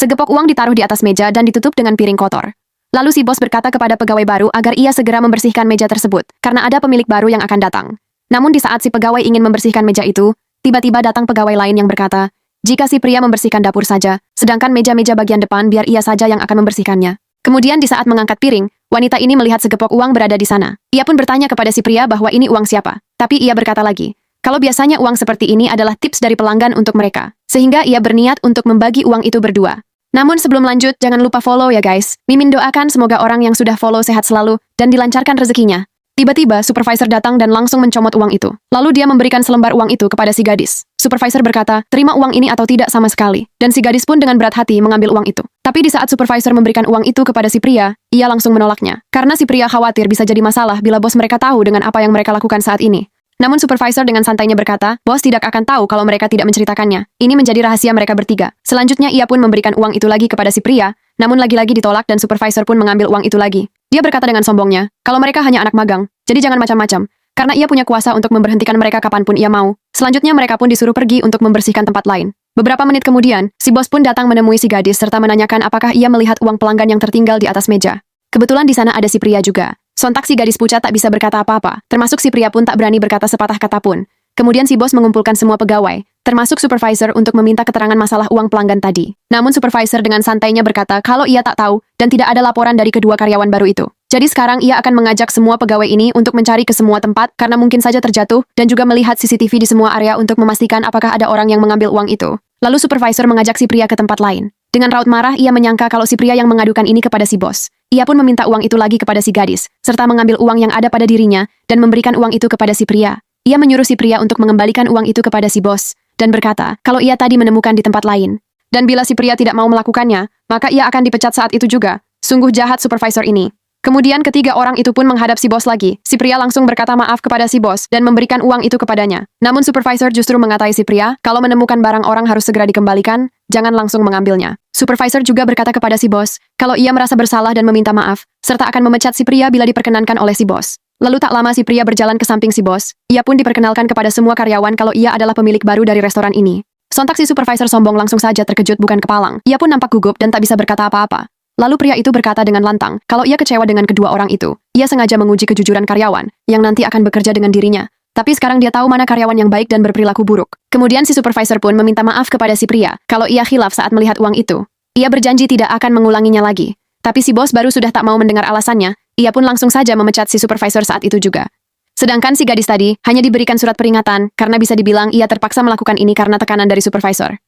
Segepok uang ditaruh di atas meja dan ditutup dengan piring kotor. Lalu si bos berkata kepada pegawai baru agar ia segera membersihkan meja tersebut, karena ada pemilik baru yang akan datang. Namun di saat si pegawai ingin membersihkan meja itu, tiba-tiba datang pegawai lain yang berkata, jika si pria membersihkan dapur saja, sedangkan meja-meja bagian depan biar ia saja yang akan membersihkannya. Kemudian di saat mengangkat piring, wanita ini melihat segepok uang berada di sana. Ia pun bertanya kepada si pria bahwa ini uang siapa. Tapi ia berkata lagi, kalau biasanya uang seperti ini adalah tips dari pelanggan untuk mereka. Sehingga ia berniat untuk membagi uang itu berdua. Namun sebelum lanjut, jangan lupa follow ya guys. Mimin doakan semoga orang yang sudah follow sehat selalu dan dilancarkan rezekinya. Tiba-tiba, supervisor datang dan langsung mencomot uang itu. Lalu dia memberikan selembar uang itu kepada si gadis. Supervisor berkata, terima uang ini atau tidak sama sekali. Dan si gadis pun dengan berat hati mengambil uang itu. Tapi di saat supervisor memberikan uang itu kepada si pria, ia langsung menolaknya. Karena si pria khawatir bisa jadi masalah bila bos mereka tahu dengan apa yang mereka lakukan saat ini. Namun supervisor dengan santainya berkata, bos tidak akan tahu kalau mereka tidak menceritakannya. Ini menjadi rahasia mereka bertiga. Selanjutnya ia pun memberikan uang itu lagi kepada si pria, namun lagi-lagi ditolak dan supervisor pun mengambil uang itu lagi. Dia berkata dengan sombongnya, kalau mereka hanya anak magang, jadi jangan macam-macam. Karena ia punya kuasa untuk memberhentikan mereka kapanpun ia mau. Selanjutnya mereka pun disuruh pergi untuk membersihkan tempat lain. Beberapa menit kemudian, si bos pun datang menemui si gadis serta menanyakan apakah ia melihat uang pelanggan yang tertinggal di atas meja. Kebetulan di sana ada si pria juga. Sontak si gadis pucat tak bisa berkata apa-apa, termasuk si pria pun tak berani berkata sepatah kata pun. Kemudian si bos mengumpulkan semua pegawai, termasuk supervisor untuk meminta keterangan masalah uang pelanggan tadi. Namun supervisor dengan santainya berkata kalau ia tak tahu dan tidak ada laporan dari kedua karyawan baru itu. Jadi sekarang ia akan mengajak semua pegawai ini untuk mencari ke semua tempat karena mungkin saja terjatuh dan juga melihat CCTV di semua area untuk memastikan apakah ada orang yang mengambil uang itu. Lalu supervisor mengajak si pria ke tempat lain. Dengan raut marah ia menyangka kalau si pria yang mengadukan ini kepada si bos. Ia pun meminta uang itu lagi kepada si gadis, serta mengambil uang yang ada pada dirinya dan memberikan uang itu kepada si pria. Ia menyuruh si pria untuk mengembalikan uang itu kepada si bos, dan berkata kalau ia tadi menemukan di tempat lain. Dan bila si pria tidak mau melakukannya, maka ia akan dipecat saat itu juga. Sungguh jahat supervisor ini. Kemudian ketiga orang itu pun menghadap si bos lagi. Si pria langsung berkata maaf kepada si bos dan memberikan uang itu kepadanya. Namun supervisor justru mengatai si pria, kalau menemukan barang orang harus segera dikembalikan, jangan langsung mengambilnya. Supervisor juga berkata kepada si bos, kalau ia merasa bersalah dan meminta maaf, serta akan memecat si pria bila diperkenankan oleh si bos. Lalu tak lama si pria berjalan ke samping si bos, ia pun diperkenalkan kepada semua karyawan kalau ia adalah pemilik baru dari restoran ini. Sontak si supervisor sombong langsung saja terkejut bukan kepalang. Ia pun nampak gugup dan tak bisa berkata apa-apa. Lalu pria itu berkata dengan lantang, kalau ia kecewa dengan kedua orang itu, ia sengaja menguji kejujuran karyawan, yang nanti akan bekerja dengan dirinya. Tapi sekarang dia tahu mana karyawan yang baik dan berperilaku buruk. Kemudian si supervisor pun meminta maaf kepada si pria, kalau ia khilaf saat melihat uang itu. Ia berjanji tidak akan mengulanginya lagi. Tapi si bos baru sudah tak mau mendengar alasannya, ia pun langsung saja memecat si supervisor saat itu juga. Sedangkan si gadis tadi hanya diberikan surat peringatan, karena bisa dibilang ia terpaksa melakukan ini karena tekanan dari supervisor.